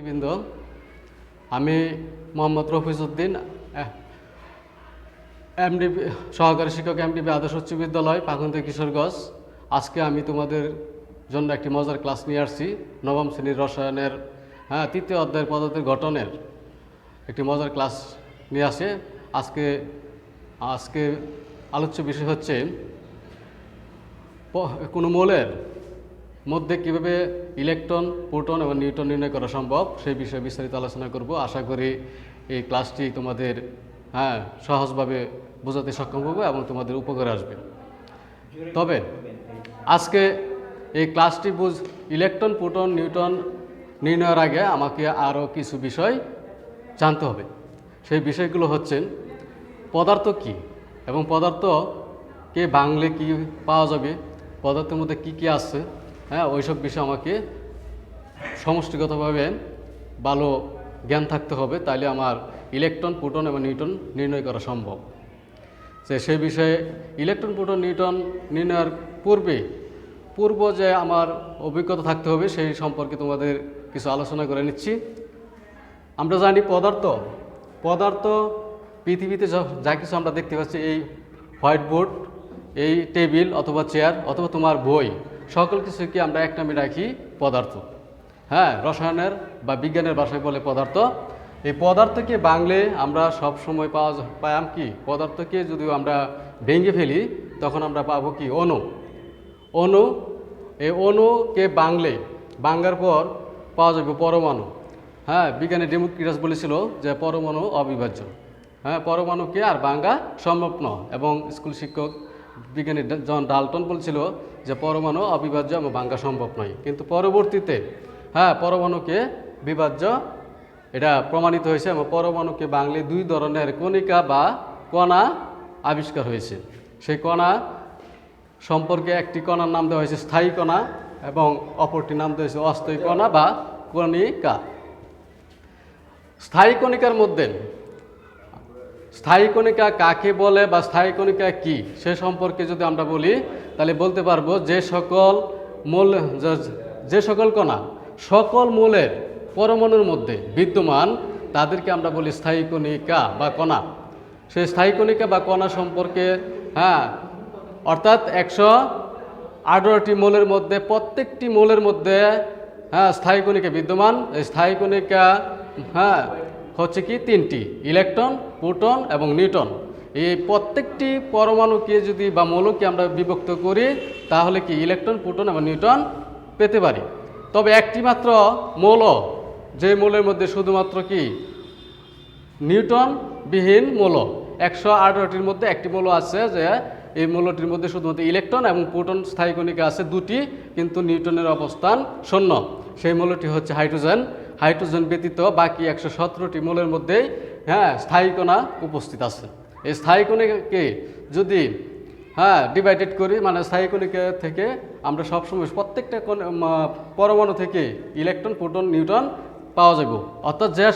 বৃন্দ, আমি মোহাম্মদ রফিজউদ্দিন, এমডি সহকারী শিক্ষক, এমডিবি আদর্শ উচ্চ বিদ্যালয়, পাকুন্দি কিশোরগঞ্জ। আজকে আমি তোমাদের জন্য একটি মজার ক্লাস নিয়ে আসছি। নবম শ্রেণীর রসায়নের তৃতীয় অধ্যায়ের পদার্থের গঠনের একটি মজার ক্লাস নিয়ে আসে। আজকে আলোচ্য বিষয় হচ্ছে কোনো মৌলের মধ্যে কীভাবে ইলেকট্রন, প্রোটন এবং নিউট্রন নির্ণয় করা সম্ভব সেই বিষয়ে বিস্তারিত আলোচনা করব। আশা করি এই ক্লাসটি তোমাদের সহজভাবে বোঝাতে সক্ষম হবে এবং তোমাদের উপকারে আসবে। তবে আজকে এই ক্লাসটি ইলেকট্রন, প্রোটন, নিউট্রন নির্ণয়ের আগে আমাকে আরও কিছু বিষয় জানতে হবে। সেই বিষয়গুলো হচ্ছে পদার্থ কী এবং পদার্থকে ভাঙলে কী পাওয়া যাবে, পদার্থের মধ্যে কী কী আছে, ওইসব বিষয় আমাকে সমষ্টিগতভাবে ভালো জ্ঞান থাকতে হবে, তাইলে আমার ইলেকট্রন, প্রোটন এবং নিউট্রন নির্ণয় করা সম্ভব। সেই বিষয়ে ইলেকট্রন, প্রোটন, নিউট্রন নির্ণয়ের পূর্ব যে আমার অভিজ্ঞতা থাকতে হবে সেই সম্পর্কে তোমাদের কিছু আলোচনা করে নিচ্ছি। আমরা জানি পদার্থ পৃথিবীতে যা কিছু আমরা দেখতে পাচ্ছি, এই হোয়াইট বোর্ড, এই টেবিল অথবা চেয়ার অথবা তোমার বই, সকল কিছুকে আমরা এক নামে রাখি পদার্থ। রসায়নের বা বিজ্ঞানের ভাষায় বলে পদার্থ। এই পদার্থকে বাংলে আমরা সব সময় পাইম কি, পদার্থকে যদি আমরা ভেঙে ফেলি তখন আমরা পাবো কি, অণু। এই অণুকে বাংলার পর পাওয়া যাবে পরমাণু। বিজ্ঞানী ডেমোক্রিটাস বলেছিল যে পরমাণু অবিভাজ্য। পরমাণুকে আর ভাঙা সম্ভব নয়, এবং স্কুল শিক্ষক বিজ্ঞানী জন ডাল্টন বলছিল যে পরমাণু অবিভাজ্য এবং ভাঙা সম্ভব নয়। কিন্তু পরবর্তীতে পরমাণুকে বিভাজ্য এটা প্রমাণিত হয়েছে, এবং পরমাণুকে ভাঙলে দুই ধরনের কণিকা বা কণা আবিষ্কার হয়েছে। সেই কণা সম্পর্কে একটি কণার নাম দেওয়া হয়েছে স্থায়ী কণা এবং অপরটির নাম দেওয়া হয়েছে অস্থায়ী কণা বা কণিকা। স্থায়ী কণিকার মধ্যে স্থায়ী কণিকা কাকে বলে বা স্থায়ী কণিকা কি সে সম্পর্কে যদি আমরা বলি, তাহলে বলতে পারবো যে সকল কণা সকল মৌলের পরমাণুর মধ্যে বিদ্যমান তাদেরকে আমরা বলি স্থায়ী কণিকা বা কণা। সেই স্থায়ী কণিকা বা কণা সম্পর্কে অর্থাৎ 118টি মৌলের মধ্যে প্রত্যেকটি মৌলের মধ্যে স্থায়ী কণিকা বিদ্যমান। এই স্থায়ী কণিকা হচ্ছে কি তিনটি, ইলেকট্রন, প্রোটন এবং নিউট্রন। এই প্রত্যেকটি পরমাণুকে যদি বা মৌলকে আমরা বিভক্ত করি তাহলে কি ইলেকট্রন, প্রোটন এবং নিউট্রন পেতে পারি। তবে একটি মাত্র মৌল, যে মৌলের মধ্যে শুধুমাত্র কি নিউট্রন বিহীন মৌল, 118টির মধ্যে একটি মৌল আছে যে এই মৌলটির মধ্যে শুধুমাত্র ইলেকট্রন এবং প্রোটন স্থায়ী কণিকা আছে দুটি, কিন্তু নিউট্রনের অবস্থান শূন্য। সেই মৌলটি হচ্ছে হাইড্রোজেন। হাইড্রোজেন ব্যতীত বাকি 117টি মৌলের মধ্যেই স্থায়ী কণা উপস্থিত আছে। এই স্থায়ী কণিকাকে যদি ডিভাইডেড করি, মানে স্থায়ী কণিকা থেকে আমরা সবসময় প্রত্যেকটা পরমাণু থেকে ইলেকট্রন, প্রোটন, নিউট্রন পাওয়া যাব। অর্থাৎ যে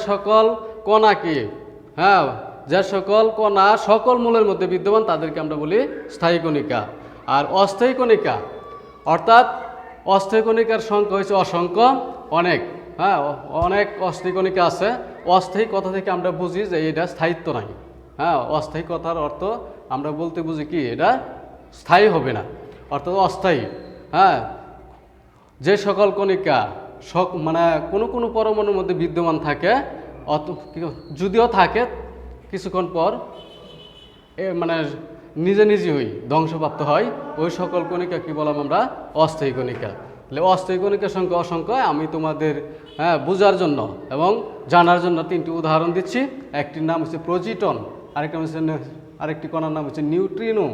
সকল কণা সকল মৌলের মধ্যে বিদ্যমান তাদেরকে আমরা বলি স্থায়ী কণিকা। আর অস্থায়ী কণিকা, অর্থাৎ অস্থায়ী কণিকার সংখ্যা হয়েছে অসংখ্য, অনেক অস্থায়ী কণিকা আছে। অস্থায়ী কথা থেকে আমরা বুঝি যে এটা স্থায়িত্ব নাই। অস্থায়ী কথার অর্থ আমরা বলতে বুঝি কি, এটা স্থায়ী হবে না, অর্থাৎ অস্থায়ী। যে সকল কণিকা মানে কোনো পরমাণুর মধ্যে বিদ্যমান থাকে, যদিও থাকে কিছুক্ষণ পর মানে নিজেই ধ্বংসপ্রাপ্ত হয়, ওই সকল কণিকা কি বললাম আমরা, অস্থায়ী কণিকা। তাহলে অস্থায়ী কণিকার সংখ্যা অসংখ্য। আমি তোমাদের বোঝার জন্য এবং জানার জন্য তিনটি উদাহরণ দিচ্ছি। একটির নাম হচ্ছে প্রোজিটন, আরেকটি কণার নাম হচ্ছে নিউট্রিনো,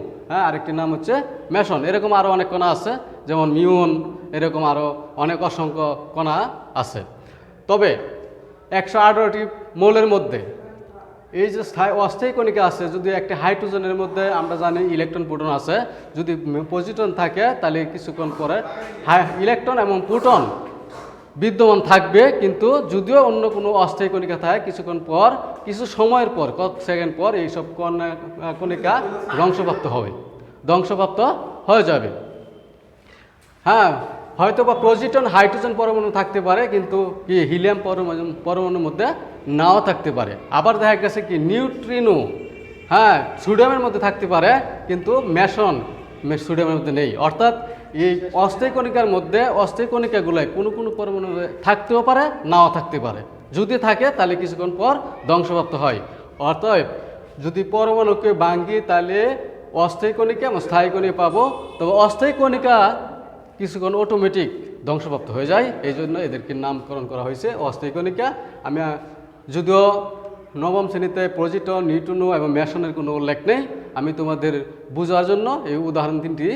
আরেকটির নাম হচ্ছে মেসন। এরকম আরও অনেক কণা আছে, যেমন মিউন, এরকম আরও অনেক অসংখ্য কণা আছে। তবে 118টি মৌলের মধ্যে এই যে অস্থায়ী কণিকা আছে, যদি একটা হাইড্রোজেনের মধ্যে আমরা জানি ইলেকট্রন, প্রোটন আছে, যদি পজিটন থাকে তাহলে কিছুক্ষণ পরে ইলেকট্রন এবং প্রোটন বিদ্যমান থাকবে, কিন্তু যদিও অন্য কোনো অস্থায়ী কণিকা থাকে কিছু সময়ের পর, কত সেকেন্ড পর এইসব কণিকা ধ্বংসপ্রাপ্ত হয়ে যাবে। হয়তো বা প্রোজিটন হাইড্রোজেন পরমাণু থাকতে পারে, কিন্তু কি হিলিয়াম পরমাণুর মধ্যে নাও থাকতে পারে। আবার দেখা গেছে কি নিউট্রিনো, হ্যাঁ, সোডিয়ামের মধ্যে থাকতে পারে, কিন্তু মেসন সোডিয়ামের মধ্যে নেই। অর্থাৎ এই অস্থায়ী কণিকার মধ্যে অস্থায়ী কণিকাগুলোয় কোনো কোনো পরমাণু থাকতেও পারে, নাও থাকতে পারে। যদি থাকে তাহলে কিছুক্ষণ পর ধ্বংসপ্রাপ্ত হয়। অর্থাৎ যদি পরমাণুকে ভাঙ্গি তাহলে অস্থায়ী কণিকা এবং স্থায়ী কণিকা পাবো, তবে অস্থায়ী কণিকা কিছুক্ষণ অটোমেটিক ধ্বংসপ্রাপ্ত হয়ে যায়, এই জন্য এদেরকে নামকরণ করা হয়েছে অস্থায়ী কণিকা। আমি যদিও নবম শ্রেণীতে প্রোজিটন, নিউট্রিনো এবং মেসনের কোনো উল্লেখ নেই, আমি তোমাদের বোঝার জন্য এই উদাহরণ তিনটি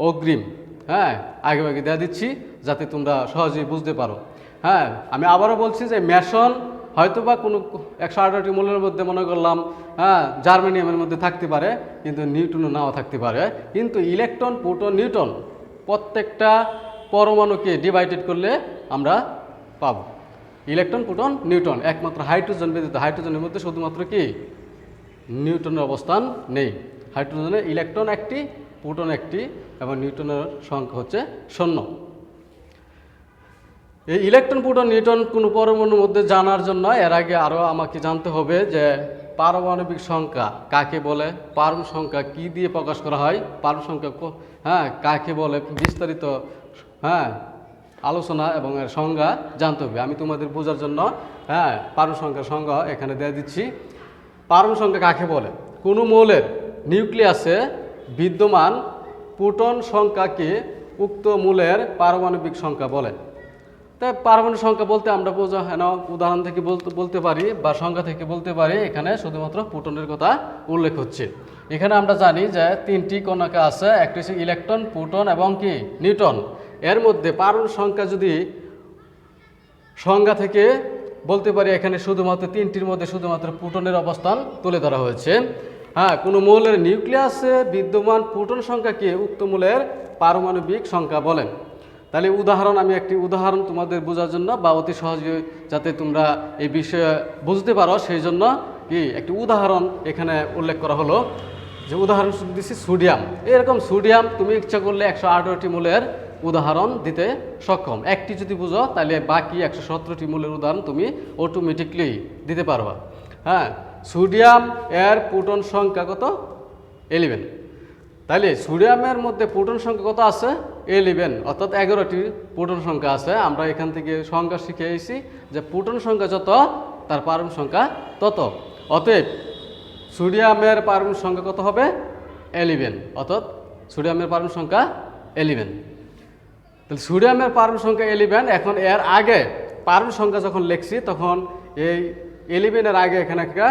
অগ্রিম, হ্যাঁ, আগে দেওয়া দিচ্ছি যাতে তোমরা সহজেই বুঝতে পারো। হ্যাঁ, আমি আবারও বলছি যে মেসন হয়তো বা কোনো 118টি মূলের মধ্যে মনে করলাম, হ্যাঁ, জার্মেনিয়ামের মধ্যে থাকতে পারে, কিন্তু নিউট্রনও নাও থাকতে পারে। কিন্তু ইলেকট্রন, প্রোটন, নিউট্রন প্রত্যেকটা পরমাণুকে ডিভাইডেড করলে আমরা পাব ইলেকট্রন, প্রোটন, নিউট্রন। একমাত্র হাইড্রোজেন ব্যতীত, হাইড্রোজেনের মধ্যে শুধুমাত্র কি নিউট্রনের অবস্থান নেই। হাইড্রোজেনের ইলেকট্রন একটি, প্রোটন একটি এবং নিউট্রনের সংখ্যা হচ্ছে 0। এই ইলেকট্রন, প্রোটন, নিউট্রন কোনো পরমাণুর মধ্যে জানার জন্য এর আগে আরও আমাকে জানতে হবে যে পারমাণবিক সংখ্যা কাকে বলে, পারমাণু সংখ্যা কি দিয়ে প্রকাশ করা হয়, পারমাণু সংখ্যা হ্যাঁ কাকে বলে, বিস্তারিত হ্যাঁ আলোচনা এবং এর সংজ্ঞা জানতে হবে। আমি তোমাদের বোঝার জন্য হ্যাঁ পারমাণু সংখ্যার সংজ্ঞা এখানে দিয়ে দিচ্ছি। পারমাণু সংখ্যা কাকে বলে? কোনো মৌলের নিউক্লিয়াসে বিদ্যমান প্রোটন সংখ্যাকে উক্ত মৌলের পারমাণবিক সংখ্যা বলে। তাই পারমাণবিক সংখ্যা বলতে আমরা উদাহরণ থেকে বলতে পারি বা সংখ্যা থেকে বলতে পারি, এখানে শুধুমাত্র প্রোটনের কথা উল্লেখ হচ্ছে। এখানে আমরা জানি যে 3টি কণিকা আছে, একটি হচ্ছে ইলেকট্রন, প্রোটন এবং কি নিউট্রন। এর মধ্যে পারমাণবিক সংখ্যা যদি সংজ্ঞা থেকে বলতে পারি, এখানে শুধুমাত্র 3টির মধ্যে শুধুমাত্র প্রোটনের অবস্থান তুলে ধরা হয়েছে। হ্যাঁ, কোনো মৌলের নিউক্লিয়াসে বিদ্যমান প্রোটন সংখ্যাকে উক্ত মৌলের পারমাণবিক সংখ্যা বলেন। তাহলে উদাহরণ, আমি একটি উদাহরণ তোমাদের বোঝার জন্য বা অতি সহজে যাতে তোমরা এই বিষয়ে বুঝতে পারো সেই জন্য কি একটি উদাহরণ এখানে উল্লেখ করা হলো। যে উদাহরণ দিচ্ছি সোডিয়াম। এরকম সোডিয়াম তুমি ইচ্ছা করলে 118টি মৌলের উদাহরণ দিতে সক্ষম। একটি যদি বুঝো তাহলে বাকি 117টি মৌলের উদাহরণ তুমি অটোমেটিকলি দিতে পারবা। হ্যাঁ, সোডিয়াম এর প্রোটন সংখ্যা কত? 11। তাহলে সোডিয়ামের মধ্যে প্রোটন সংখ্যা কত আছে? 11, অর্থাৎ 11টি প্রোটন সংখ্যা আছে। আমরা এখান থেকে সংখ্যা শিখে এসেছি যে প্রোটন সংখ্যা যত তার পারমাণবিক সংখ্যা তত। অতএব সোডিয়ামের পারমাণবিক সংখ্যা কত হবে? 11, অর্থাৎ সোডিয়ামের পারমাণবিক সংখ্যা 11। তাহলে সোডিয়ামের পারমাণবিক সংখ্যা 11। এখন এর আগে পারমাণবিক সংখ্যা যখন লিখছি তখন এই 11-এর আগে এখানে একটা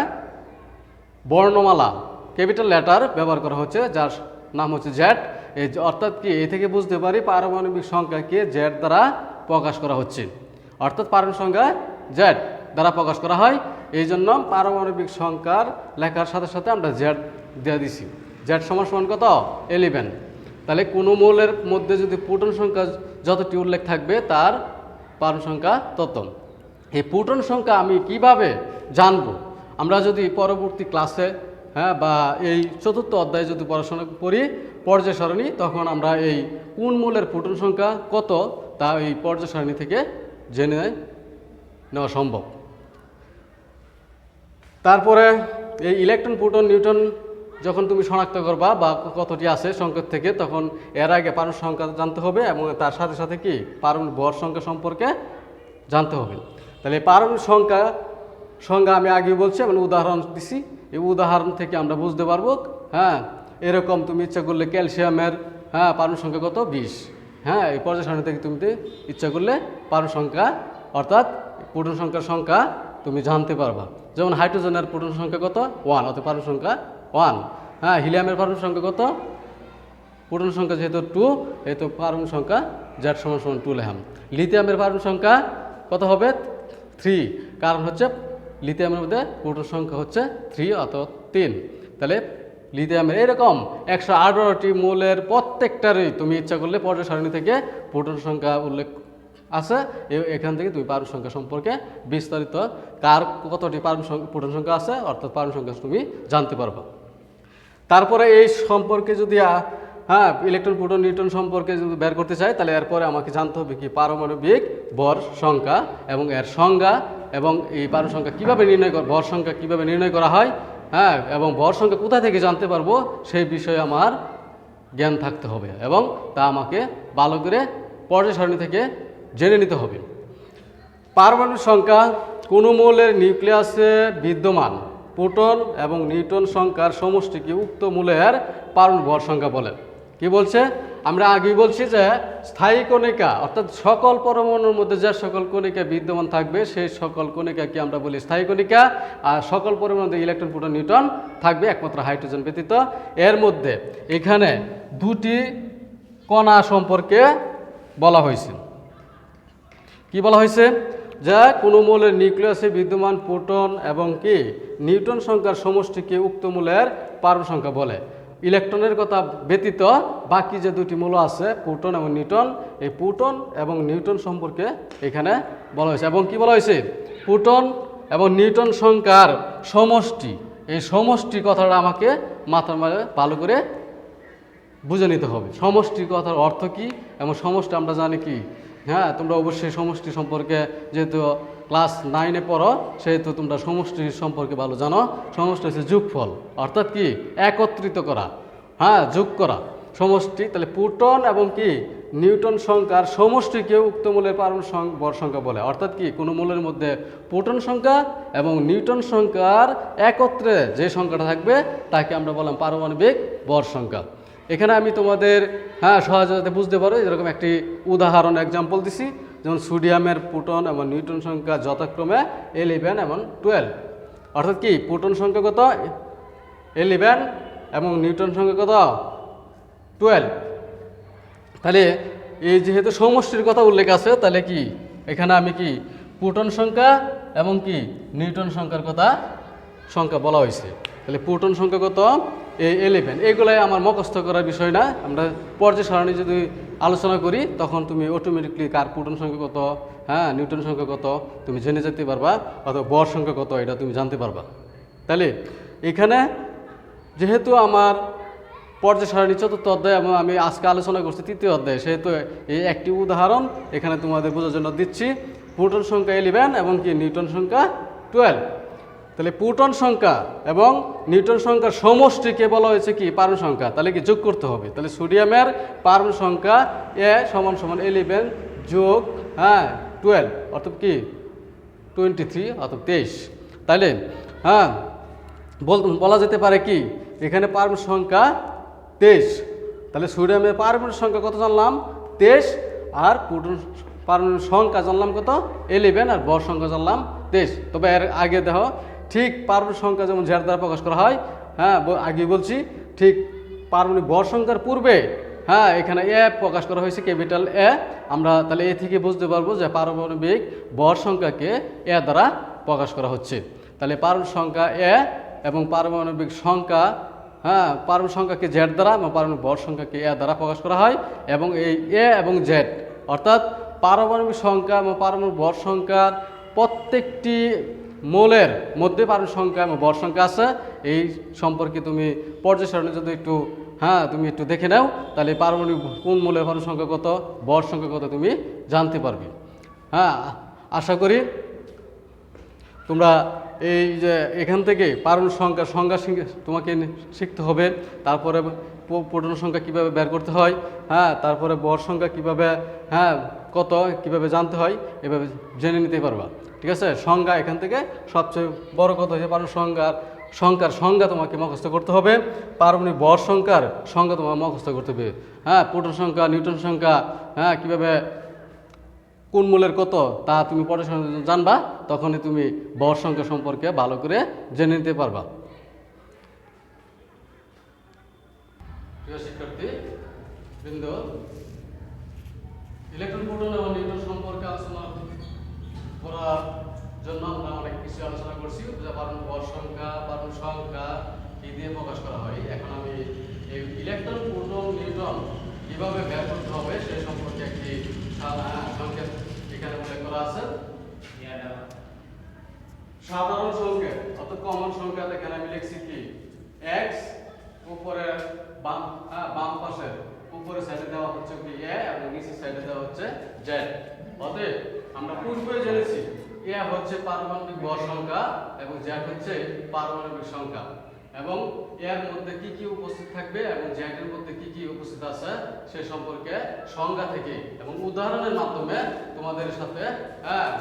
বর্ণমালা ক্যাপিটাল লেটার ব্যবহার করা হচ্ছে, যার নাম হচ্ছে জেড। এই অর্থাৎ কি এই থেকে বুঝতে পারি পারমাণবিক সংখ্যাকে জেড দ্বারা প্রকাশ করা হচ্ছে, অর্থাৎ পারমাণবিক সংখ্যা জেড দ্বারা প্রকাশ করা হয়। এই জন্য পারমাণবিক সংখ্যার লেখার সাথে সাথে আমরা জেড দিয়ে দিছি। জেড সমান কত? 11। তাহলে কোনো মৌলের মধ্যে যদি প্রোটন সংখ্যা যতটি উল্লেখ থাকবে তার পারমাণবিক সংখ্যা তত। এই প্রোটন সংখ্যা আমি কিভাবে জানবো? আমরা যদি পরবর্তী ক্লাসে হ্যাঁ বা এই 4র্থ অধ্যায়ে যদি পড়াশোনা করি পর্যায় সারণী, তখন আমরা এই কোন মৌলের প্রোটন সংখ্যা কত তা এই পর্যায় সারণী থেকে জেনে নেওয়া সম্ভব। তারপরে এই ইলেকট্রন, প্রোটন, নিউট্রন যখন তুমি শনাক্ত করবা বা কতটি আছে সংকেত থেকে, তখন এর আগে পারমাণবিক সংখ্যা জানতে হবে এবং তার সাথে সাথে কি পারমাণবিক ভর সংখ্যা সম্পর্কে জানতে হবে। তাহলে পারমাণবিক সংখ্যা আমি আগে বলছি এবং উদাহরণ দিছি। এই উদাহরণ থেকে আমরা বুঝতে পারবো। হ্যাঁ, এরকম তুমি ইচ্ছা করলে ক্যালসিয়ামের হ্যাঁ পারমাণবিক সংখ্যা কত? 20। হ্যাঁ, এই পর্যায় সারণী থেকে তুমি ইচ্ছা করলে পারমাণবিক সংখ্যা অর্থাৎ প্রোটন সংখ্যার সংখ্যা তুমি জানতে পারবা। যেমন হাইড্রোজেনের প্রোটন সংখ্যা কত? 1, অর্থাৎ পারমাণবিক সংখ্যা 1। হ্যাঁ, হিলিয়ামের পারমাণবিক সংখ্যা কত? প্রোটন সংখ্যা যেহেতু 2, এই তো পারমাণবিক সংখ্যা জেড সমান 2 লেখাম। লিথিয়ামের পারমাণবিক সংখ্যা কত হবে? 3, কারণ হচ্ছে লিথিয়ামের মধ্যে প্রোটন সংখ্যা হচ্ছে 3 অর্থাৎ 3। তাহলে লিথিয়ামের এরকম 118টি মৌলের প্রত্যেকটারই তুমি ইচ্ছা করলে পর্যায় সারণী থেকে প্রোটন সংখ্যা উল্লেখ আছে। এখান থেকে তুমি পারমাণবিক সংখ্যা সম্পর্কে বিস্তারিত কার কতটি প্রোটন সংখ্যা আছে অর্থাৎ পারমাণবিক সংখ্যা তুমি জানতে পারবে। তারপরে এই সম্পর্কে যদি হ্যাঁ ইলেকট্রন প্রোটন নিউট্রন সম্পর্কে যদি বের করতে চাই তাহলে এরপরে আমাকে জানতে হবে কি পারমাণবিক ভর সংখ্যা এবং এর সংজ্ঞা এবং এই পারমাণবিক সংখ্যা কীভাবে নির্ণয় ভর সংখ্যা কীভাবে নির্ণয় করা হয়, হ্যাঁ এবং ভর সংখ্যা কোথা থেকে জানতে পারবো সেই বিষয়ে আমার জ্ঞান থাকতে হবে এবং তা আমাকে ভালো করে পর্যায় সারণী থেকে জেনে নিতে হবে। পারমাণবিক সংখ্যা কোনো মৌলের নিউক্লিয়াসে বিদ্যমান প্রোটন এবং নিউট্রন সংখ্যার সমষ্টিকে উক্ত মৌলের পারমাণবিক ভর সংখ্যা বলে। কি বলছে? আমরা আগেই বলছি যে স্থায়ী কণিকা অর্থাৎ সকল পরমাণুর মধ্যে যে সকল কণিকা বিদ্যমান থাকবে সেই সকল কণিকাকে আমরা বলি স্থায়ী কণিকা, আর সকল পরমাণুর মধ্যে ইলেকট্রন প্রোটন নিউট্রন থাকবে একমাত্র হাইড্রোজেন ব্যতীত। এর মধ্যে এখানে দুটি কণা সম্পর্কে বলা হয়েছে। কি বলা হয়েছে? যা কোনো মৌলের নিউক্লিয়াসে বিদ্যমান প্রোটন এবং কি নিউট্রন সংখ্যার সমষ্টিকে উক্ত মৌলের পারমাণবিক সংখ্যা বলে। ইলেকট্রনের কথা ব্যতীত বাকি যে দুটি মৌল আছে প্রোটন এবং নিউট্রন, এই প্রোটন এবং নিউট্রন সম্পর্কে এখানে বলা হয়েছে। এবং কি বলা হয়েছে? প্রোটন এবং নিউট্রন সংখ্যার সমষ্টি, এই সমষ্টি কথাটা আমাকে মাথার মাঝে ভালো করে বুঝে নিতে হবে। সমষ্টি কথার অর্থ কি এবং সমষ্টি আমরা জানি কি? হ্যাঁ তোমরা অবশ্যই সমষ্টি সম্পর্কে যেহেতু ক্লাস 9-এ পড়ো সেহেতু তোমরা সমষ্টি সম্পর্কে ভালো জানো। সমষ্টি হচ্ছে যোগফল, অর্থাৎ কি একত্রিত করা, হ্যাঁ যোগ করা সমষ্টি। তাহলে প্রোটন এবং কি নিউট্রন সংখ্যার সমষ্টিকে উক্ত মৌলের পারমাণবিক ভর সংখ্যা বলে। অর্থাৎ কি কোনো মৌলের মধ্যে প্রোটন সংখ্যা এবং নিউট্রন সংখ্যার একত্রে যে সংখ্যাটা থাকবে তাকে আমরা বললাম পারমাণবিক ভর সংখ্যা। এখানে আমি তোমাদের সহজতে বুঝতে পারো এরকম একটি উদাহরণ এক্সাম্পল দিছি, যেমন সোডিয়ামের প্রোটন এবং নিউট্রন সংখ্যা যথাক্রমে 11 এবং 12। অর্থাৎ কি প্রোটন সংখ্যা কত? 11 এবং নিউট্রন সংখ্যা কত? 12। তাহলে এই যেহেতু সমষ্টির কথা উল্লেখ আছে তাহলে কি এখানে আমি কি প্রোটন সংখ্যা এবং কি নিউট্রন সংখ্যার কথা সংখ্যা বলা হয়েছে। তাহলে প্রোটন সংখ্যা কত? 11। এইগুলাই আমার মুখস্থ করার বিষয় না। আমরা পর্যায় সারণী যদি আলোচনা করি তখন তুমি অটোমেটিকলি কার প্রোটন সংখ্যা কত, হ্যাঁ নিউট্রন সংখ্যা কত তুমি জেনে যেতে পারবা, অথবা ভর সংখ্যা কত এটা তুমি জানতে পারবা। তাহলে এখানে যেহেতু আমার পর্যায় সারণী 4র্থ অধ্যায় এবং আমি আজকে আলোচনা করছি 3য় অধ্যায়, সেহেতু এই একটি উদাহরণ এখানে তোমাদের বোঝার জন্য দিচ্ছি। প্রোটন সংখ্যা 11 এবং কি নিউট্রন সংখ্যা 12। তাহলে প্রোটন সংখ্যা এবং নিউট্রন সংখ্যার সমষ্টিকে বলা হয়েছে কি পারমাণবিক সংখ্যা। তাহলে কি যোগ করতে হবে। তাহলে সোডিয়ামের পারমাণবিক সংখ্যা A = 11 যোগ 12 অর্থাৎ কি 23 অর্থাৎ 23। তাহলে বলা যেতে পারে কি এখানে পারমাণবিক সংখ্যা 23। তাহলে সোডিয়ামের পারমাণবিক সংখ্যা কত জানলাম? 23। আর প্রোটন পারমাণবিক সংখ্যা জানলাম কত? 11। আর ভর সংখ্যা জানলাম 23। তবে এর আগে দেখো ঠিক পারমাণবিক সংখ্যা যেমন জ্যার দ্বারা প্রকাশ করা হয়, আগে বলছি ঠিক পারমাণবিক ভর সংখ্যার পূর্বে এখানে এ প্রকাশ করা হয়েছে ক্যাপিটাল এ। আমরা তাহলে এ থেকে বুঝতে পারবো যে পারমাণবিক ভর সংখ্যাকে এ দ্বারা প্রকাশ করা হচ্ছে। তাহলে পারমাণবিক সংখ্যা এ এবং পারমাণবিক সংখ্যা পারমাণবিক সংখ্যাকে জেড দ্বারা এবং পারমাণবিক ভর সংখ্যাকে এ দ্বারা প্রকাশ করা হয়। এবং এই এ এবং জেড অর্থাৎ পারমাণবিক সংখ্যা এবং পারমাণবিক ভর সংখ্যার প্রত্যেকটি মৌলের মধ্যে পারমাণবিক সংখ্যা এবং ভর সংখ্যা আছে। এই সম্পর্কে তুমি পর্যায় সারণী যদি একটু তুমি একটু দেখে নাও তাহলে পারমাণবিক কোন মৌলের পারমাণবিক সংখ্যা কত, ভর সংখ্যা কত তুমি জানতে পারবে। আশা করি তোমরা এই যে এখান থেকে পারমাণবিক সংখ্যা তোমাকে শিখতে হবে। তারপরে প্রোটন সংখ্যা কীভাবে বের করতে হয়, তারপরে ভর সংখ্যা কীভাবে কত কীভাবে জানতে হয় এভাবে জেনে নিতে পারবা। ঠিক আছে? সংজ্ঞা এখান থেকে সবচেয়ে বড় কথা হচ্ছে পারমাণবিক সংখ্যার সংজ্ঞা তোমাকে মুখস্থ করতে হবে। পারমাণবিক ভর সংখ্যার সংজ্ঞা তোমাকে মুখস্থ করতে হবে। প্রোটন সংখ্যা নিউট্রন সংখ্যা কীভাবে কোন মূলের কত তা তুমি পড়াশোনা জানবা, তখনই তুমি ভর সংখ্যা সম্পর্কে ভালো করে জেনে নিতে পারবা। প্রিয় শিক্ষার্থী বৃন্দ, ইলেকট্রন প্রোটন এবং নিউট্রন সম্পর্কে আলোচনা করার জন্য আমরা অনেক কিছু আলোচনা করছি। পারমাণবিক ভর সংখ্যা, পারমাণবিক সংখ্যা কি দিয়ে প্রকাশ করা হয়। এখন আমি এই ইলেকট্রন প্রোটন নিউট্রন কিভাবে বের করতে হবে সেই সম্পর্কে একটি সংকেত এখানে উল্লেখ করা আছে। সাধারণ সংকেত অর্থাৎ কমন সংখ্যা এখানে আমি লিখছি কি x উপরে বাম বাম পাশে উপরে সাইডে দেওয়া হচ্ছে কি এ এবং নিচের সাইডে দেওয়া হচ্ছে জেড। অতএব আমরা পূর্বে জেনেছি এ হচ্ছে পারমাণবিক ভর সংখ্যা এবং জেড হচ্ছে পারমাণবিক সংখ্যা, এবং এর মধ্যে কি কি উপস্থিত থাকবে এবং জেড এর মধ্যে কি কি উপস্থিত আছে সে সম্পর্কে সংজ্ঞা থেকে এবং উদাহরণের মাধ্যমে তোমাদের সাথে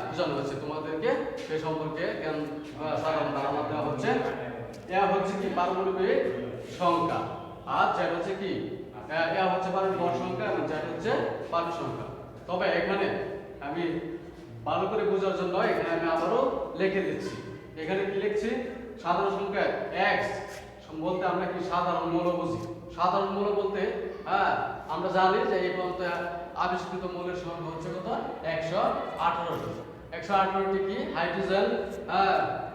বোঝানো হচ্ছে, তোমাদেরকে সে সম্পর্কে জ্ঞান সাধারণ ধারণা দেওয়া হচ্ছে। এ হচ্ছে কি পারমাণবিক সংখ্যা আর জেড হচ্ছে কি এ হচ্ছে পারমাণবিক ভর সংখ্যা এবং জেড হচ্ছে পারমাণবিক সংখ্যা। তবে এখানে আমি ভালো করে বোঝার জন্য এখানে আমি আবারও লিখে দিচ্ছি। এখানে কি লিখছি? সাধারণ সংখ্যা x বলতে আমরা কি সাধারণ মৌল বুঝি। সাধারণ মৌল বলতে আমরা জানি যে এই পর্যন্ত আবিষ্কৃত মৌলের সংখ্যা হচ্ছে কত? 118টি। 118টি কি হাইড্রোজেন,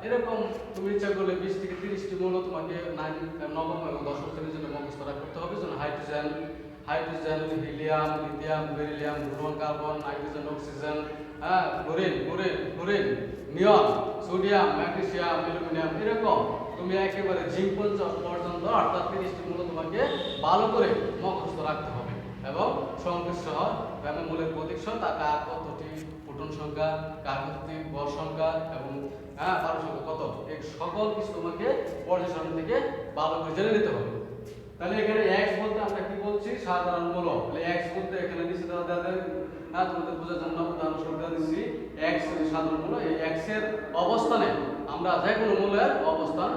এরকম তুমি ইচ্ছা করলে 20 থেকে 30টি মৌল তোমাকে নবম এবং দশম শ্রেণীর জন্য মুখস্থ করতে হবে। যেমন hydrogen, helium, lithium, beryllium, boron, carbon, nitrogen, oxygen, fluorine, neon, sodium, magnesium, aluminium, এরকম তুমি একেবারে জিঙ্ক পর্যন্ত অর্থাৎ 30টি মূল তোমাকে ভালো করে মুখস্থ রাখতে হবে এবং সংকেত সহ এবং মূলের প্রতীক সহ তার কার কতটি প্রোটন সংখ্যা, কার কতটি ভর সংখ্যা এবং পারমাণবিক সংখ্যা কত, এই সকল কিছু তোমাকে পর্যায় সারণী থেকে ভালো করে জেনে নিতে হবে। তাহলে এখানে x বলতে আমরা কি বলছি? সাধারণ মূল। তাহলে x বলতে এখানে নিচে দেওয়া তোমাদের বোঝার জন্য উদাহরণ স্বরূপ দেওয়া দিচ্ছি। x হচ্ছে সাধারণ মূল। এই x এর অবস্থানে আমরা যে কোনো মূলের অবস্থান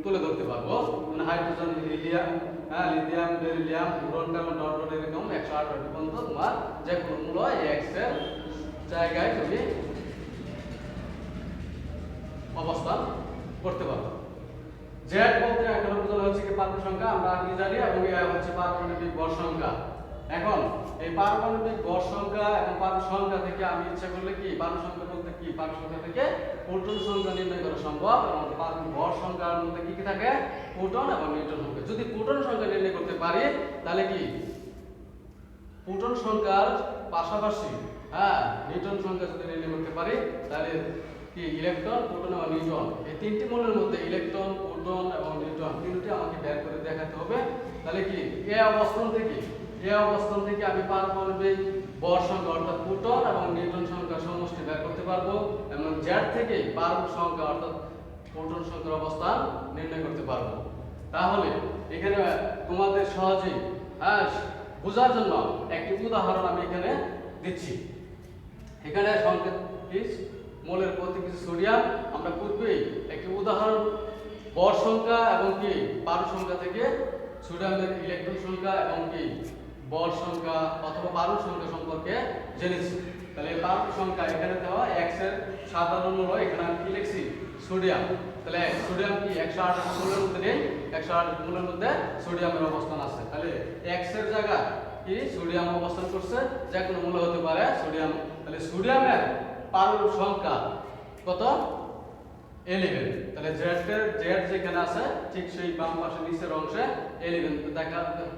তুলে ধরতে পারবো। মানে hydrogen, lithium, beryllium, boron, carbon, এরকম 118টি পর্যন্ত তোমার যে কোনো মূল এই x এর জায়গায় তুমি অবস্থান করতে পারবো। জেড বলতে এখানে বোঝানো হচ্ছে কি পারমাণবিক সংখ্যা, আমরা আগে জানি, এবং এ হচ্ছে পারমাণবিক ভর সংখ্যা। এখন এই পারমাণবিক ভর সংখ্যা এবং পারমাণবিক সংখ্যা থেকে আমি ইচ্ছা করলে কি পারমাণবিক সংখ্যা বলতে কি পারমাণবিক সংখ্যা থেকে প্রোটন সংখ্যা নির্ণয় করা সম্ভব, এবং পারমাণবিক ভর সংখ্যার মধ্যে কি কি থাকে? প্রোটন এবং নিউট্রন সংখ্যা। যদি প্রোটন সংখ্যা নির্ণয় করতে পারি তাহলে কি প্রোটন সংখ্যার পাশাপাশি নিউট্রন সংখ্যা যদি নির্ণয় করতে পারি তাহলে কি ইলেকট্রন, প্রোটন এবং নিউট্রন, এই তিনটি মৌলের মধ্যে ইলেকট্রন, প্রোটন এবং নিউট্রন তিনটি আমাকে বের করে দেখাতে হবে। তাহলে কি এই অবস্থান থেকে আমি পারমাণবিক ভর সংখ্যা অর্থাৎ প্রোটন এবং নিউট্রন সংখ্যা সমষ্টি বের করতে পারবো, এবং জেড থেকে পারমাণবিক সংখ্যা অর্থাৎ প্রোটন সংখ্যার অবস্থান নির্ণয় করতে পারবো। তাহলে এখানে তোমাদের সহজেই বোঝার জন্য একটি উদাহরণ আমি এখানে দিচ্ছি। এখানে সংকেত কি মৌলের প্রতীক সোডিয়াম। আমরা পূর্বেই একটি উদাহরণ ভর সংখ্যা এবং কি পারমাণবিক সংখ্যা থেকে সোডিয়ামের ইলেকট্রন সংখ্যা এবং কি ভর সংখ্যা অথবা পারমাণবিক সংখ্যা সম্পর্কে জেনেছি। তাহলে পারমাণবিক সংখ্যা এখানে দেওয়া x এর সাধারণ মূল, এখানে আমি কি লিখছি? সোডিয়াম। তাহলে সোডিয়াম কি 118 মূলের মধ্যে নেই, 118 মূলের মধ্যে সোডিয়ামের অবস্থান আছে। তাহলে x এর জায়গা কি সোডিয়াম অবস্থান করছে, যে কোনো মূল হতে পারে সোডিয়াম। তাহলে সোডিয়ামের পারমাণবিক সংখ্যা কত? 11। তাহলে জেড যেখানে আছে ঠিক সেই বাম পাশে নিচের অংশে 11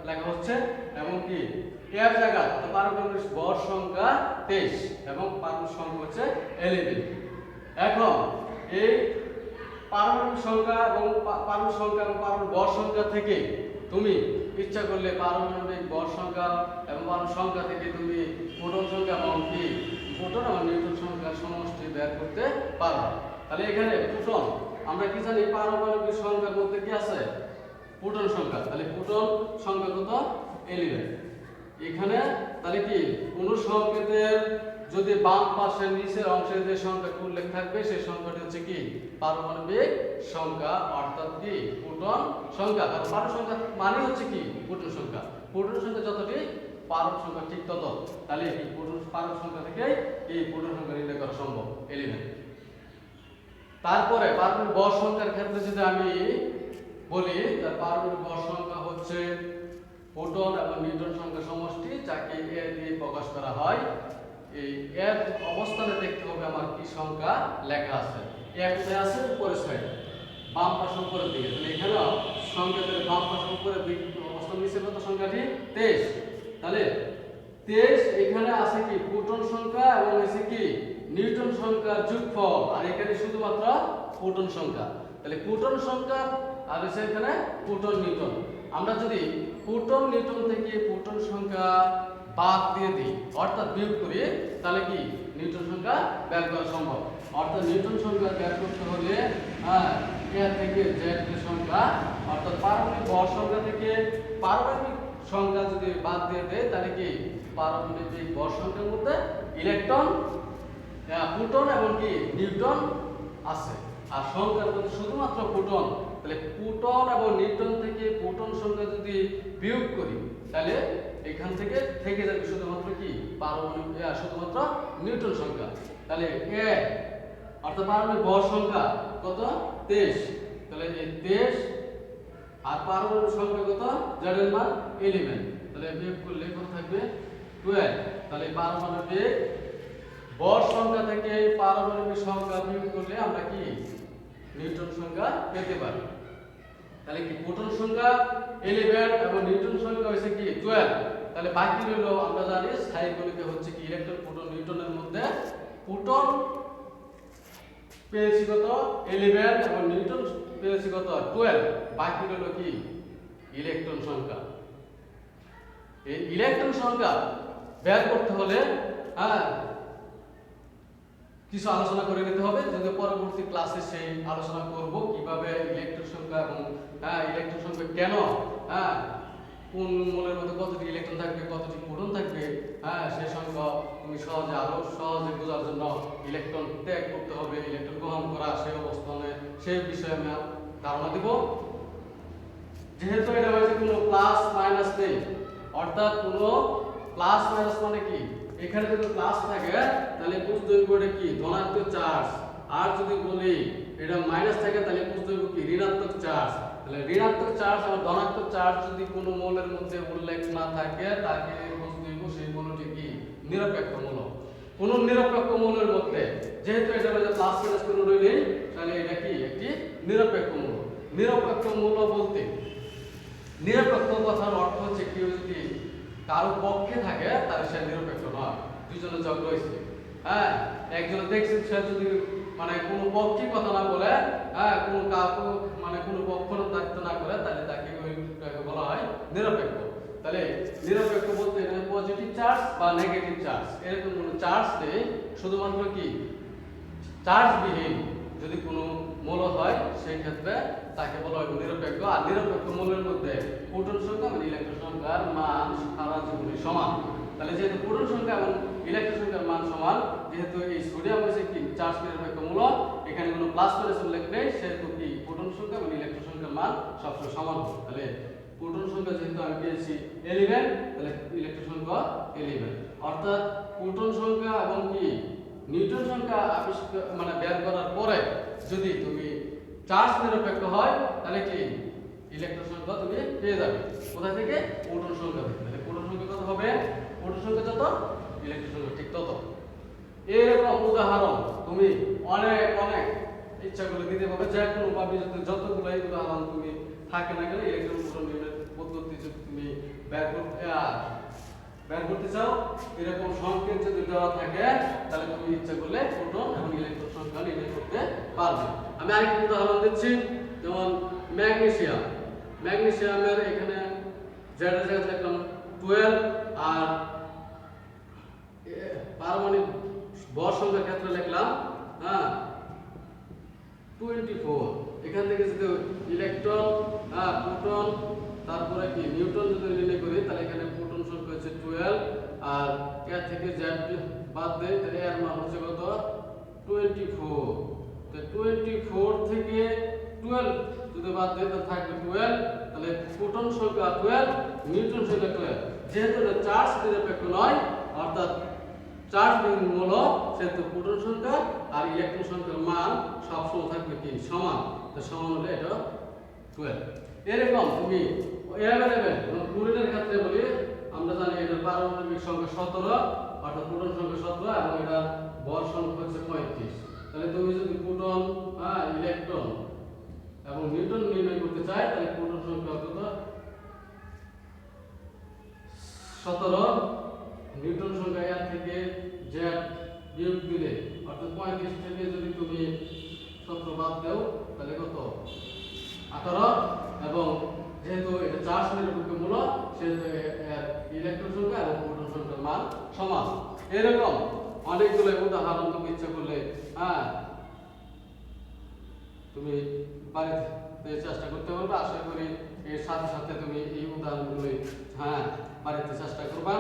লেখা হচ্ছে, এবং কি এর জায়গা পারমাণবিক ভর সংখ্যা 23 এবং পারমাণবিক সংখ্যা হচ্ছে 11। এখন এই পারমাণবিক সংখ্যা এবং পারমাণবিক ভর সংখ্যা থেকে তুমি ইচ্ছা করলে পারমাণবিক ভর সংখ্যা এবং পারমাণবিক সংখ্যা থেকে তুমি প্রোটন সংখ্যা এবং কি প্রোটন এবং নিউট্রন সংখ্যার সমষ্টি বের করতে পারো। তাহলে এখানে প্রোটন আমরা কি জানি? পারমাণবিক সংখ্যার মধ্যে কি আছে? প্রোটন সংখ্যা। তাহলে প্রোটন সংখ্যা কত? 11। এখানে তাহলে কি কোন সংকেতের যদি বাম পাশের নিচের অংশে যে সংখ্যাটি উল্লেখ থাকবে সেই সংখ্যাটি হচ্ছে কি পারমাণবিক সংখ্যা, অর্থাৎ কি প্রোটন সংখ্যা। কারণ পারমাণবিক সংখ্যা মানে হচ্ছে কি প্রোটন সংখ্যা। প্রোটন সংখ্যা যতটি পারমাণবিক সংখ্যা ঠিক তত। তাহলে এই পারমাণবিক সংখ্যা থেকে এই প্রোটন সংখ্যা নির্ণয় করা সম্ভব 11। তারপরে পারমাণবিক ভর সংখ্যার ক্ষেত্রে যদি আমি বলি, তার পারমাণবিক ভর সংখ্যা হচ্ছে প্রোটন এবং নিউট্রন সংখ্যা সমষ্টি, যাকে এ দিয়ে প্রকাশ করা হয়। এই এর অবস্থানে দেখতে হবে আমার কি সংখ্যা লেখা আছে। এ কোথায় আছে? উপরের সাইডে বাম পাশে উপরের দিকে। তাহলে এখানেও সংকেতের বাম পাশে উপরের দিকে অবস্থান নিচে কত সংখ্যাটি? 23। তাহলে 23 এখানে আছে কি প্রোটন সংখ্যা এবং আছে কি নিউট্রন সংখ্যার যোগফল, আর এখানে শুধুমাত্র প্রোটন সংখ্যা। তাহলে প্রোটন সংখ্যা আর হচ্ছে এখানে প্রোটন নিউট্রন। আমরা যদি প্রোটন নিউট্রন থেকে প্রোটন সংখ্যা বাদ দিয়ে দিই অর্থাৎ বিয়োগ করি তাহলে কি নিউটন সংখ্যা বের করা সম্ভব। অর্থাৎ নিউটন সংখ্যা বের করতে হলে এ থেকে জেড এর সংখ্যা অর্থাৎ পারমাণবিক ভর সংখ্যা থেকে পারমাণবিক সংখ্যা যদি বাদ দিয়ে দেয় তাহলে কি পারমাণবিক ভর সংখ্যার মধ্যে ইলেকট্রন, প্রোটন এবং কি নিউট্রন আছে। আর সংখ্যার মধ্যে শুধুমাত্র প্রোটন, তাহলে প্রোটন এবং নিউট্রন থেকে প্রোটন সংখ্যা যদি বিয়োগ করি তাহলে এখান থেকে যাবে শুধুমাত্র কি পারমাণবিক শুধুমাত্র নিউট্রন সংখ্যা। তাহলে এ অর্থাৎ পারমাণবিক ভর সংখ্যা কত 23, তাহলে এই 23 আর পারমাণবিক সংখ্যা কত জেড এর মান 11, তাহলে বিয়োগ করলে কত থাকবে 12। তাহলে পারমাণবিক ভর সংখ্যা থেকে পারমাণবিক সংখ্যা বিয়োগ করলে আমরা কি নিউটন সংখ্যা পেতে পারি। তাহলে কি প্রোটন সংখ্যা 11 এবং নিউটন সংখ্যা হইছে কি 12। তাহলে বাকি রইল আমরা জানি স্থায়ী কণিকা হচ্ছে কি ইলেকট্রন প্রোটন নিউট্রনের মধ্যে প্রোটন পেয়েছি কত 11 এবং নিউটন পেয়েছি কত 12। বাকি রইল কি ইলেকট্রন সংখ্যা। এই ইলেকট্রন সংখ্যা বের করতে হলে কিছু আলোচনা করে নিতে হবে, যদি পরবর্তী ক্লাসে সেই আলোচনা করব কিভাবে ইলেকট্রন সংখ্যা এবং ইলেকট্রন সংখ্যা কেন কোন মৌলের মধ্যে কতটি ইলেকট্রন থাকবে কতটি প্রোটন থাকবে সেই সংখ্যা তুমি সহজে বোঝার জন্য ইলেকট্রন ত্যাগ করতে হবে, ইলেকট্রন গ্রহণ করা সেই অবস্থানে সেই বিষয়ে আমি ধারণা দেব। যেহেতু এটা হয়েছে কোনো প্লাস মাইনাস নেই, অর্থাৎ কোনো প্লাস মাইনাস মানে কি এখানে যদি প্লাস থাকে তাহলে বুঝতে হবে কি ধনাত্মক চার্জ, আর যদি বলি এটা মাইনাস থাকে তাহলে বুঝতে হবে কি ঋণাত্মক চার্জ। তাহলে ঋণাত্মক চার্জ আর ধনাত্মক চার্জ যদি কোনো মৌলের মধ্যে উল্লেখ না থাকে তাকে বুঝতে হবে সেই মৌলটি কি নিরপেক্ষ মৌল। কোন নিরপেক্ষ মৌলের মধ্যে যেহেতু এটা হচ্ছে প্লাস মাইনাস কোনো নেই তাহলে এটা কি একটি নিরপেক্ষ মৌল। নিরপেক্ষ মৌল বলতে নিরপেক্ষ কথার অর্থ হচ্ছে কেউ যদি কারো পক্ষে থাকে তাহলে সে নিরপেক্ষ নয়। দুইজনে যোগ রয়েছে, একজন দেখছেন সে যদি মানে কোনো পক্ষে কথা না বলে কোনো কাউকে মানে কোনো পক্ষের দায়িত্ব না করে তাহলে তাকে বলা হয় নিরপেক্ষ। তাহলে নিরপেক্ষ বলতে পজিটিভ চার্জ বা নেগেটিভ চার্জ এরকম কোনো চার্জ নেই, শুধুমাত্র কি চার্জবিহীন যদি কোনো মৌল হয় সেই ক্ষেত্রে তাকে বলা হয় নিরপেক্ষ। আর নিরপেক্ষ মৌলের মধ্যে প্রোটন সংখ্যা এবং ইলেকট্রন সংখ্যার মান সারা জীবনে সমান। তাহলে যেহেতু প্রোটন সংখ্যা এবং ইলেকট্রন সংখ্যার মান সমান, যেহেতু এই সোডিয়াম হচ্ছে কি চার্জ নিরপেক্ষ মৌল, এখানে কোনো প্লাস মাইনাস উল্লেখ নেই, সেহেতু কি প্রোটন সংখ্যা এবং ইলেকট্রন সংখ্যার মান সবসময় সমান হবে। তাহলে প্রোটন সংখ্যা যেহেতু আমি পেয়েছি 11, তাহলে ইলেকট্রন সংখ্যা 11, অর্থাৎ প্রোটন সংখ্যা এবং কি নিউটন সংখ্যা মানে বের করার পরে যদি তুমি চার্জ নিরপেক্ষ হয় তাহলে কি ইলেকট্রন সংখ্যা তুমি পেয়ে যাবে। কোথা থেকে? প্রোটন সংখ্যা থেকে। তাহলে প্রোটন সংখ্যা কত হবে? প্রোটন সংখ্যা যত ইলেকট্রন সংখ্যা ঠিক তত। এরকম উদাহরণ তুমি অনেক ইচ্ছা করে দিতে পারবে, যে কোনো ভাবে যতগুলো উদাহরণ তুমি থাকে না কেন ইলেকট্রন প্রোটন নিউট্রন পদ্ধতি যদি তুমি বের করতে চাও, এরকম সংকেত যদি দেওয়া থাকে তাহলে তুমি ইচ্ছা করলে প্রোটন এবং ইলেকট্রন সংখ্যা নির্ণয় করতে পারবে। আমি আরেকটা উদাহরণ দিচ্ছি, যেমন ম্যাগনেসিয়ামের এখানে জেড এর জায়গায় লিখলাম 12 আর পারমাণবিক ভর সংখ্যার ক্ষেত্রে লিখলাম 24। এখান থেকে যদি ইলেকট্রন প্রোটন তারপরে কি নিউট্রন যদি নির্ণয় করি তাহলে এখানে প্রোটন সংখ্যা হচ্ছে 12 আর এর থেকে জেড বাদ দেই তাহলে এর মান হচ্ছে কত 24। তো 24 থেকে 12 যদি বাদ দেই তাহলে থাকবে 12, তাহলে প্রোটন সংখ্যা 12 নিউট্রন সংখ্যা 12। যেহেতু এটা চার্জ নিরপেক্ষ নয় অর্থাৎ চার্জ মৌল, সেহেতু প্রোটন সংখ্যা আর ইলেকট্রন সংখ্যার মান সবসময় থাকবে কি সমান। তো সমান হলে এটা 12। এরকম তুমি অ্যাভেলেবেল ক্লোরিনের ক্ষেত্রে বলি আমরা জানি এটার পারমাণবিক সংখ্যা 17 অর্থাৎ প্রোটন সংখ্যা 17 এবং এটা ভর সংখ্যা হচ্ছে 35। তাহলে তুমি যদি প্রোটন ইলেকট্রন এবং নিউট্রন নির্ণয় করতে চাই তাহলে প্রোটন সংখ্যা কত 17, নিউট্রন সংখ্যা এর থেকে জেড বিয়োগ দিলে অর্থাৎ 35 থেকে যদি তুমি 17 বাদ দাও তাহলে কত 18। এবং যেহেতু এটা চার্জ নিরপেক্ষ মূলক সেহেতু ইলেকট্রন সংখ্যা এবং প্রোটন সংখ্যার মান সমান। এরকম অনেকগুলো উদাহরণ তুমি ইচ্ছা করলে তুমি বাড়িতে চেষ্টা করতে পারবে। আশা করি এর সাথে সাথে তুমি এই উদাহরণগুলো বাড়িতে চেষ্টা করবা।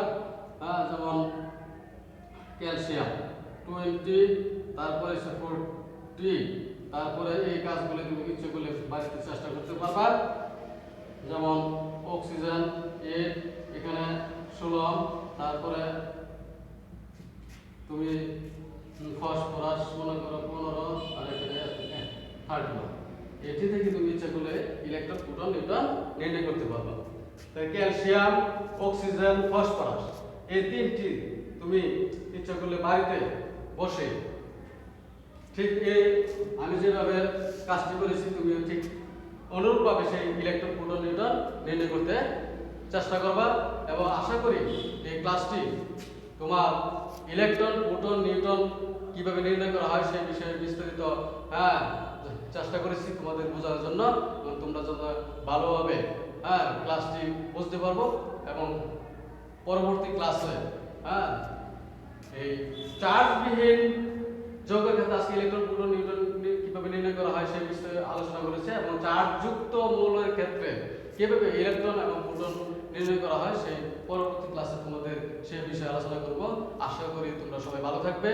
যেমন ক্যালসিয়াম 20, তারপরে 40, তারপরে এই কাজগুলো তুমি ইচ্ছে করলে বাড়িতে চেষ্টা করতে পারবা। যেমন অক্সিজেন 8, এখানে 16, তারপরে তুমি ফসফরাস মনে করো 15, আর এখানে 31। এটি থেকে তুমি ইচ্ছা করলে ইলেকট্রন প্রোটন নিউট্রন নির্ণয় করতে পারবে। তাই ক্যালসিয়াম, অক্সিজেন, ফসফরাস এই তিনটি তুমি ইচ্ছা করলে বাড়িতে বসে ঠিক আমি যেভাবে কাজটি করেছি তুমি ঠিক অনুরূপভাবে সেই ইলেকট্রন প্রোটন নিউট্রন নির্ণয় করতে চেষ্টা করবা। এবং আশা করি এই ক্লাসটি তোমার ইলেকট্রন প্রোটন নিউট্রন কিভাবে নির্ণয় করা হয় সেই বিষয়ে বিস্তারিত চেষ্টা করেছি তোমাদের বোঝানোর জন্য। তোমরা যত ভালোভাবে ক্লাসটি বুঝতে পারবো এবং পরবর্তী ক্লাসে এই চার্জবিহীন যৌগের ক্ষেত্রে আজকে ইলেকট্রন প্রোটন নিউট্রন কিভাবে নির্ণয় করা হয় সেই বিষয়ে আলোচনা করেছে এবং চার্জযুক্ত মৌলের ক্ষেত্রে কিভাবে ইলেকট্রন এবং প্রোটন নির্ণয় করা হয় সেই পরবর্তী ক্লাসে তোমাদের সেই বিষয়ে আলোচনা করব। আশা করি তোমরা সবাই ভালো থাকবে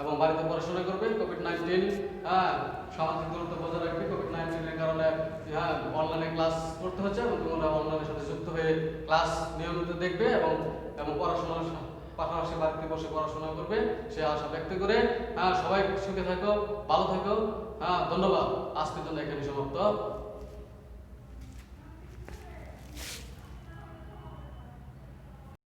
এবং বাড়িতে পড়াশোনা করবে। কোভিড-19 সামাজিক দূরত্ব বজায় রাখবে। কোভিড-19 এর কারণে অনলাইনে ক্লাস করতে হচ্ছে এবং তোমরা অনলাইনের সাথে যুক্ত হয়ে ক্লাস নিয়মিত দেখবে এবং পড়াশোনার পাশাপাশি বাড়িতে বসে পড়াশোনা করবে সে আশা ব্যক্ত করে সবাই সুখে থাকো, ভালো থাকো। ধন্যবাদ। আজকের জন্য এখানে সমাপ্ত।